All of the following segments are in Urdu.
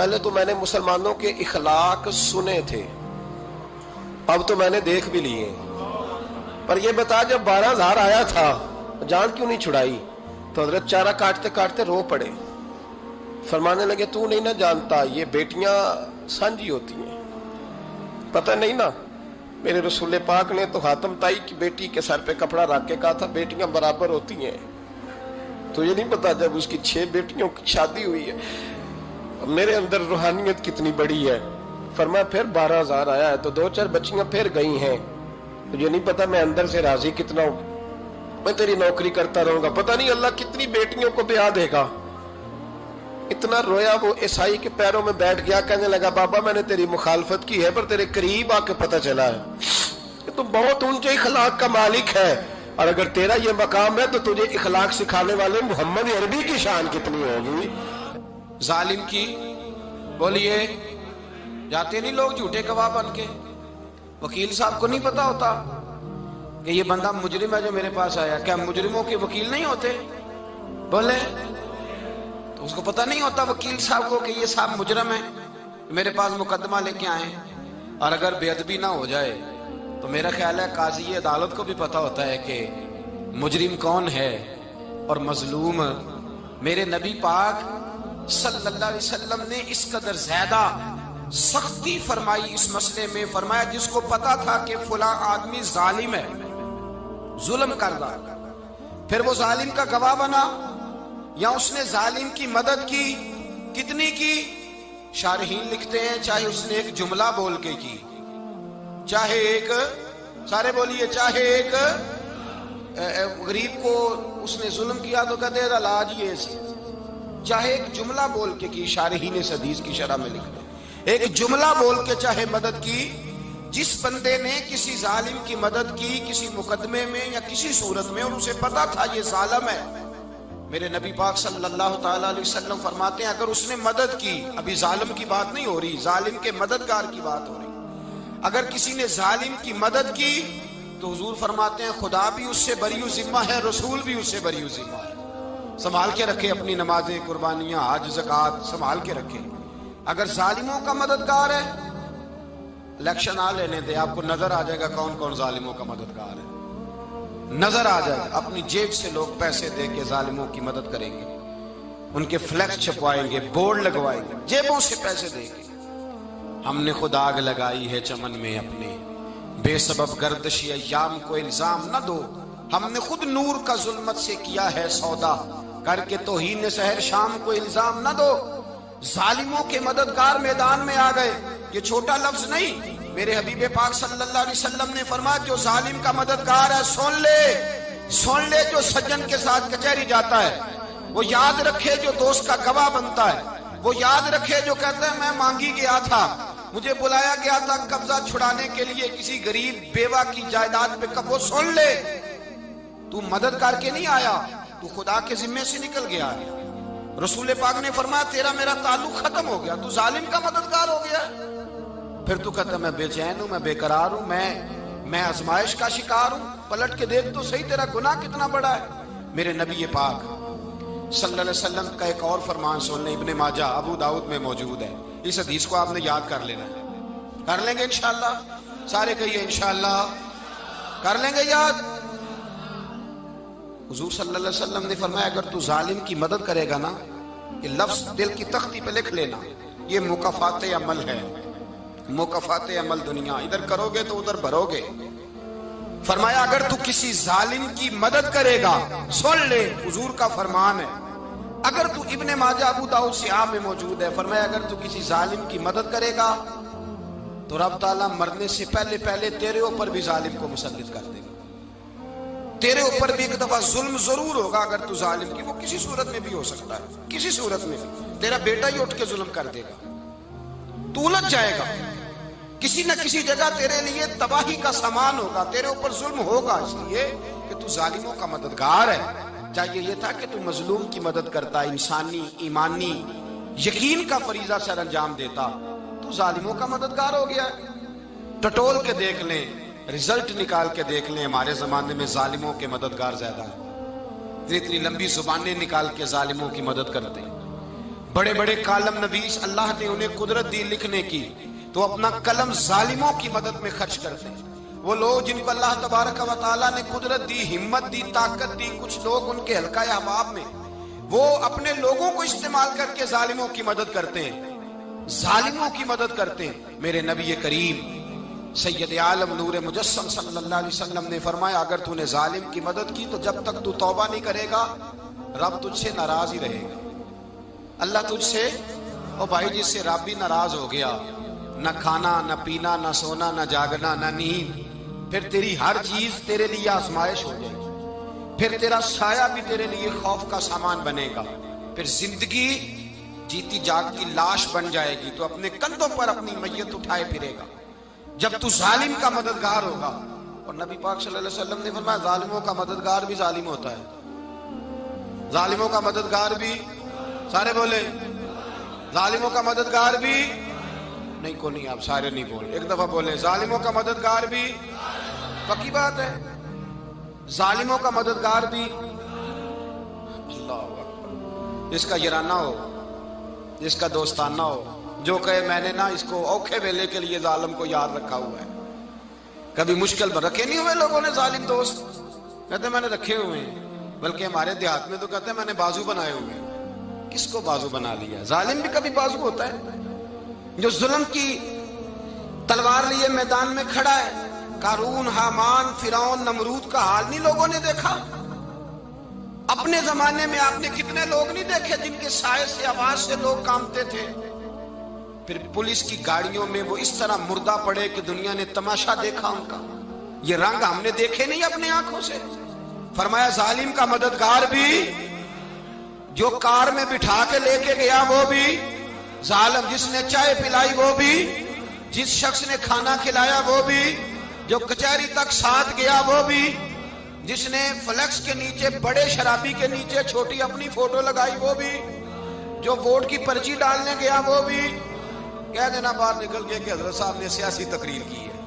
پہلے تو میں نے مسلمانوں کے اخلاق سنے تھے، اب تو میں نے دیکھ بھی لیے. پر یہ بتا جب 12,000 آیا تھا جان کیوں نہیں چھڑائی؟ تو حضرت چارہ کاٹتے کاٹتے رو پڑے. فرمانے لگے تو نہیں نہ جانتا یہ بیٹیاں سانجھی ہوتی ہیں، پتہ نہیں نا. میرے رسول پاک نے تو حاتم تائی کی بیٹی کے سر پہ کپڑا رکھ کے کہا تھا بیٹیاں برابر ہوتی ہیں. تو یہ نہیں پتا جب اس کی 6 بیٹیوں کی شادی ہوئی ہے میرے اندر روحانیت کتنی بڑی ہے. فرمایا پھر 12,000 آیا ہے تو 2-4 بچیاں پھر گئی ہیں. تجھے نہیں پتا میں اندر سے راضی کتنا ہوں، میں تیری نوکری کرتا رہوں گا، پتہ نہیں اللہ کتنی بیٹیوں کو بیاہ دے گا. اتنا رویا وہ عیسائی کے پیروں میں بیٹھ گیا، کہنے لگا بابا میں نے تیری مخالفت کی ہے پر تیرے قریب آ کے پتہ چلا ہے کہ تو بہت اونچے اخلاق کا مالک ہے، اور اگر تیرا یہ مقام ہے تو تجھے اخلاق سکھانے والے محمد عربی کی شان کتنی ہوگی. ظالم کی بولیے جاتے نہیں لوگ جھوٹے گواہ بن کے. وکیل صاحب کو نہیں پتا ہوتا کہ یہ بندہ مجرم ہے جو میرے پاس آیا. کیا مجرموں کے وکیل نہیں ہوتے؟ بولے تو اس کو پتہ نہیں ہوتا وکیل صاحب کو کہ یہ صاحب مجرم ہے میرے پاس مقدمہ لے کے آئے. اور اگر بے ادبی نہ ہو جائے تو میرا خیال ہے قاضی عدالت کو بھی پتا ہوتا ہے کہ مجرم کون ہے اور مظلوم. میرے نبی پاک صلی اللہ علیہ وسلم نے اس قدر زیادہ سختی فرمائی اس مسئلے میں. فرمایا جس کو پتا تھا کہ فلاں آدمی ظالم ہے، ظلم کر رہا، پھر وہ ظالم کا گواہ بنا یا اس نے ظالم کی مدد کی، کتنی کی؟ شارحین لکھتے ہیں چاہے اس نے ایک جملہ بول کے کی، چاہے ایک، سارے بولیے، چاہے ایک غریب کو اس نے ظلم کیا تو کہتے ہیں علاج یہ سی، چاہے ایک جملہ بول کے کی. شارحین اس حدیث کی شرح میں لکھتے ہیں ایک جملہ بول کے چاہے مدد کی. جس بندے نے کسی ظالم کی مدد کی کسی مقدمے میں یا کسی صورت میں اور اسے پتا تھا یہ ظالم ہے، میرے نبی پاک صلی اللہ تعالی علیہ وسلم فرماتے ہیں اگر اس نے مدد کی، ابھی ظالم کی بات نہیں ہو رہی، ظالم کے مددگار کی بات ہو رہی، اگر کسی نے ظالم کی مدد کی تو حضور فرماتے ہیں خدا بھی اس سے بری و ذمہ ہے، رسول بھی اس سے بری و ذمہ ہے. سنبھال کے رکھے اپنی نمازیں، قربانیاں، حج، زکوٰۃ سنبھال کے رکھے. اگر ظالموں کا مددگار ہے، الیکشن آ لینے دے، آپ کو نظر آ جائے گا کون کون ظالموں کا مددگار ہے، نظر آ جائے گا. اپنی جیب سے لوگ پیسے دے کے ظالموں کی مدد کریں گے، ان کے فلیکس چھپوائیں گے، بورڈ لگوائیں گے، جیبوں سے پیسے دے کے. ہم نے خود آگ لگائی ہے چمن میں اپنے، بے سبب گردشی ایام کو الزام نہ دو. ہم نے خود نور کا ظلمت سے کیا ہے سودا، کر کے توہین سحر شام کو الزام نہ دو. ظالموں کے مددگار میدان میں آ گئے. یہ چھوٹا لفظ نہیں، میرے حبیب پاک صلی اللہ علیہ وسلم نے فرمایا جو ظالم کا مددگار ہے سن لے جو سجن کے ساتھ کچہری جاتا ہے، وہ یاد رکھے جو دوست کا گواہ بنتا ہے، وہ یاد رکھے جو کہتا ہے میں مانگی گیا تھا، مجھے بلایا گیا تھا قبضہ چھڑانے کے لیے کسی غریب بیوہ کی جائیداد پہ، وہ سن لے تو مدد کر کے نہیں آیا، تو خدا کے ذمے سے نکل گیا ہے. رسول پاک نے فرمایا تیرا میرا تعلق ختم ہو گیا، تو ظالم کا مددگار ہو گیا. پھر تو کہتا میں بے چین ہوں، میں بے قرار ہوں، میں آزمائش کا شکار ہوں. پلٹ کے دیکھ تو صحیح تیرا گناہ کتنا بڑا ہے. میرے نبی پاک صلی اللہ علیہ وسلم کا ایک اور فرمان سن لیں، ابن ماجہ ابو داؤد میں موجود ہے. اس حدیث کو آپ نے یاد کر لینا ہے. کر لیں گے انشاءاللہ؟ سارے کہیے انشاءاللہ کر لیں گے یاد. حضور صلی اللہ علیہ وسلم نے فرمایا اگر تو ظالم کی مدد کرے گا نا، یہ لفظ دل کی تختی پہ لکھ لینا، یہ مکافات عمل ہے، مکافات عمل دنیا، ادھر کرو گے تو ادھر بھرو گے. فرمایا اگر تو کسی ظالم کی مدد کرے گا، سن لے حضور کا فرمان ہے، اگر تو ابن ماجہ ابو داؤد سیاہ میں موجود ہے، فرمایا اگر تو کسی ظالم کی مدد کرے گا تو رب تعالیٰ مرنے سے پہلے تیرے اوپر بھی ظالم کو مسلط کر دے گا. تیرے اوپر بھی ایک دفعہ ظلم ضرور ہوگا اگر تو ظالم کی، وہ کسی صورت میں بھی ہو سکتا ہے، کسی صورت میں بھی تیرا بیٹا ہی اٹھ کے ظلم کر دے گا، تو الجھ جائے گا، کسی نہ کسی جگہ تیرے لیے تباہی کا سامان ہوگا، تیرے اوپر ظلم ہوگا، اس لیے کہ تو ظالموں کا مددگار ہے. چاہیے یہ تھا کہ تو مظلوم کی مدد کرتا، انسانی ایمانی یقین کا فریضہ سر انجام دیتا، تو ظالموں کا مددگار ہو گیا. ٹٹول کے دیکھ لیں، رزلٹ نکال کے دیکھ لیں، ہمارے زمانے میں ظالموں کے مددگار زیادہ ہیں. اتنی لمبی زبانیں نکال کے ظالموں کی مدد کرتے ہیں. بڑے بڑے کالم نویس اللہ نے انہیں قدرت دی لکھنے کی، تو اپنا قلم ظالموں کی مدد میں خرچ کرتے ہیں۔ وہ لوگ جن کو اللہ تبارک و تعالیٰ نے قدرت دی، ہمت دی، طاقت دی، کچھ لوگ ان کے حلقہ احباب میں، وہ اپنے لوگوں کو استعمال کر کے ظالموں کی مدد کرتے ہیں، ظالموں کی مدد کرتے ہیں۔ میرے نبی کریم سید عالم نور مجسم صلی اللہ علیہ وسلم نے فرمایا، اگر تو نے ظالم کی مدد کی تو جب تک تو توبہ نہیں کرے گا رب تجھ سے ناراض ہی رہے گا۔ اللہ تجھ سے، او بھائی جس سے رب بھی ناراض ہو گیا، نہ کھانا نہ پینا نہ سونا نہ جاگنا نہ نیند، پھر تیری ہر چیز تیرے لیے آزمائش ہو جائے گی، پھر تیرا سایہ بھی تیرے لیے خوف کا سامان بنے گا، پھر زندگی جیتی جاگتی لاش بن جائے گی، تو اپنے کندھوں پر اپنی میت اٹھائے پھرے گا جب تو ظالم کا مددگار ہوگا۔ اور نبی پاک صلی اللہ علیہ وسلم نے فرمایا ظالموں کا مددگار بھی ظالم ہوتا ہے، ظالموں کا مددگار بھی، سارے بولے ظالموں کا مددگار بھی نہیں، کو نہیں، آپ سارے نہیں بولے، ایک دفعہ بولے ظالموں کا مددگار بھی، پکی بات ہے، ظالموں کا مددگار بھی۔ اللہ اکبر، جس کا یارانہ ہو، جس کا دوستانہ ہو، جو کہے میں نے نا اس کو اوکھے ویلے کے لیے ظالم کو یاد رکھا ہوا ہے۔ کبھی مشکل میں رکھے نہیں ہوئے لوگوں نے ظالم دوست، کہتے میں نے رکھے ہوئے ہیں، بلکہ ہمارے دیہات میں تو کہتے ہیں میں نے بازو بنائے ہوئے ہیں۔ کس کو بازو بنا لیا؟ ظالم بھی کبھی بازو ہوتا ہے، جو ظلم کی تلوار لیے میدان میں کھڑا ہے۔ قارون، حامان، فرعون، نمرود کا حال نہیں لوگوں نے دیکھا؟ اپنے زمانے میں آپ نے کتنے لوگ نہیں دیکھے جن کے سائے سے، آواز سے لوگ کانپتے تھے؟ پھر پولیس کی گاڑیوں میں وہ اس طرح مردہ پڑے کہ دنیا نے تماشا دیکھا ان کا۔ یہ رنگ ہم نے دیکھے نہیں اپنے آنکھوں سے۔ فرمایا ظالم کا مددگار بھی، جو کار میں بٹھا کے لے کے گیا وہ بھی ظالم، جس نے چائے پلائی وہ بھی، جس شخص نے کھانا کھلایا وہ بھی، جو کچہری تک ساتھ گیا وہ بھی، جس نے فلیکس کے نیچے، بڑے شرابی کے نیچے چھوٹی اپنی فوٹو لگائی وہ بھی، جو ووٹ کی پرچی ڈالنے گیا وہ بھی۔ کہہ دینا باہر نکل کے کہ حضرت صاحب نے سیاسی تقریر کی ہے،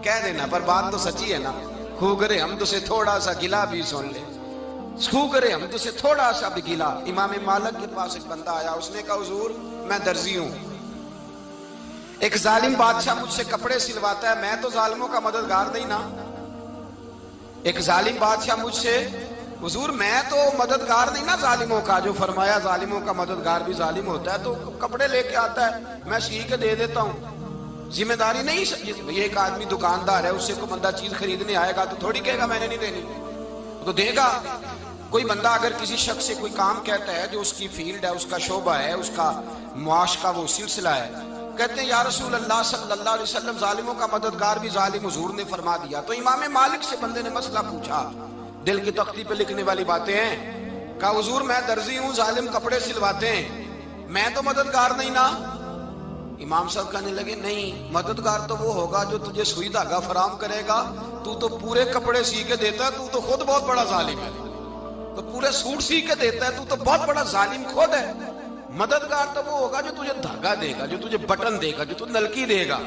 کہہ دینا، پر بات تو سچی ہے نا۔ خو کرے ہم تو سے تھوڑا سا گلا بھی سن لے، خو کرے ہم تو سے تھوڑا سا بھی گلا۔ امام مالک کے پاس ایک بندہ آیا، اس نے کہا حضور میں درزی ہوں، ایک ظالم بادشاہ مجھ سے کپڑے سلواتا ہے، میں تو ظالموں کا مددگار نہیں نا۔ ایک ظالم بادشاہ مجھ سے، حضور میں تو مددگار نہیں نا ظالموں کا۔ جو فرمایا ظالموں کا مددگار بھی ظالم ہوتا ہے، تو کپڑے لے کے آتا ہے میں سی کے دے دیتا ہوں، ذمہ داری نہیں۔ یہ ایک آدمی دکاندار ہے، اس سے کوئی بندہ چیز خریدنے آئے گا تو تھوڑی کہے گا میں نے نہیں دینی، تو دے گا۔ کوئی بندہ اگر کسی شخص سے کوئی کام کہتا ہے جو اس کی فیلڈ ہے، اس کا شعبہ ہے، اس کا معاش کا وہ سلسلہ ہے، کہتے ہیں یا رسول اللہ صلی اللہ علیہ وسلم ظالموں کا مددگار بھی ظالم، حضور نے فرما دیا۔ تو امام مالک سے بندے نے مسئلہ پوچھا، دل کی تختی پہ لکھنے والی باتیں ہیں، کہا حضور میں درزی ہوں، ظالم کپڑے سلواتے ہیں، میں تو مددگار نہیں نا۔ امام صاحب کہنے لگے نہیں، مددگار تو وہ ہوگا جو تجھے سوئی دھاگا فراہم کرے گا، تو تو پورے کپڑے سی کے دیتا ہے، تو خود بہت بڑا ظالم ہے، تو پورے سوٹ سی کے دیتا ہے، تو بہت بڑا ظالم خود ہے۔ مددگار تو وہ ہوگا جو تجھے دھاگا دے گا، جو تجھے بٹن دے گا، جو تجھے نلکی دے گا۔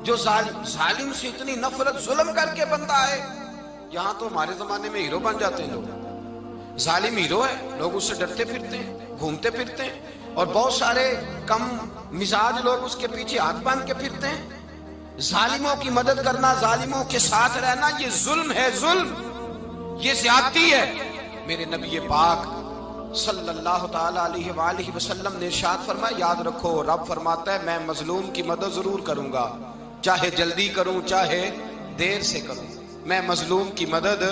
جو ظالم سے اتنی نفرت ظلم کر کے بندہ ہے، یہاں تو ہمارے زمانے میں ہیرو بن جاتے ہیں لوگ، ظالم ہیرو ہے، لوگ اس سے ڈرتے پھرتے ہیں، گھومتے پھرتے ہیں، اور بہت سارے کم مزاج لوگ اس کے پیچھے ہاتھ باندھ کے پھرتے ہیں۔ ظالموں کی مدد کرنا، ظالموں کے ساتھ رہنا، یہ ظلم ہے، ظلم، یہ زیادتی ہے۔ میرے نبی پاک صلی اللہ تعالی علیہ وآلہ وسلم نے ارشاد فرمایا، یاد رکھو رب فرماتا ہے میں مظلوم کی مدد ضرور کروں گا، چاہے جلدی کروں چاہے دیر سے کروں، میں مظلوم کی مدد۔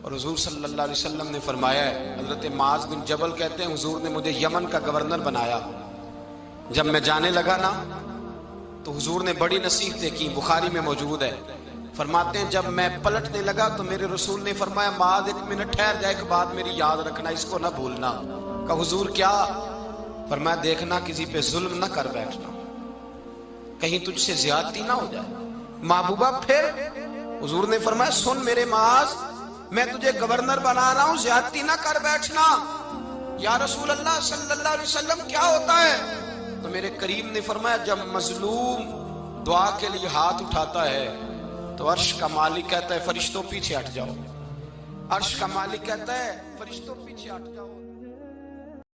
اور حضور صلی اللہ علیہ وسلم نے فرمایا ہے، حضرت معاذ بن جبل کہتے ہیں حضور نے مجھے یمن کا گورنر بنایا، جب میں جانے لگا نا تو حضور نے بڑی نصیحتیں کی، بخاری میں موجود ہے، فرماتے ہیں جب میں پلٹنے لگا تو میرے رسول نے فرمایا معاذ ایک منٹ ٹھہر جا، ایک بات میری یاد رکھنا، اس کو نہ بھولنا۔ کہا حضور کیا؟ فرمایا دیکھنا کسی پہ ظلم نہ کر بیٹھنا، کہیں تجھ سے زیادتی نہ ہو جائے۔ محبوبہ پھر حضور نے فرمایا سن میرے معاذ، میں تجھے گورنر بنا رہا ہوں، زیادتی نہ کر بیٹھنا۔ یا رسول اللہ صلی اللہ علیہ وسلم کیا ہوتا ہے؟ تو میرے کریم نے فرمایا جب مظلوم دعا کے لیے ہاتھ اٹھاتا ہے تو عرش کا مالک کہتا ہے فرشتوں پیچھے ہٹ جاؤ، عرش کا مالک کہتا ہے فرشتوں پیچھے ہٹ جاؤ۔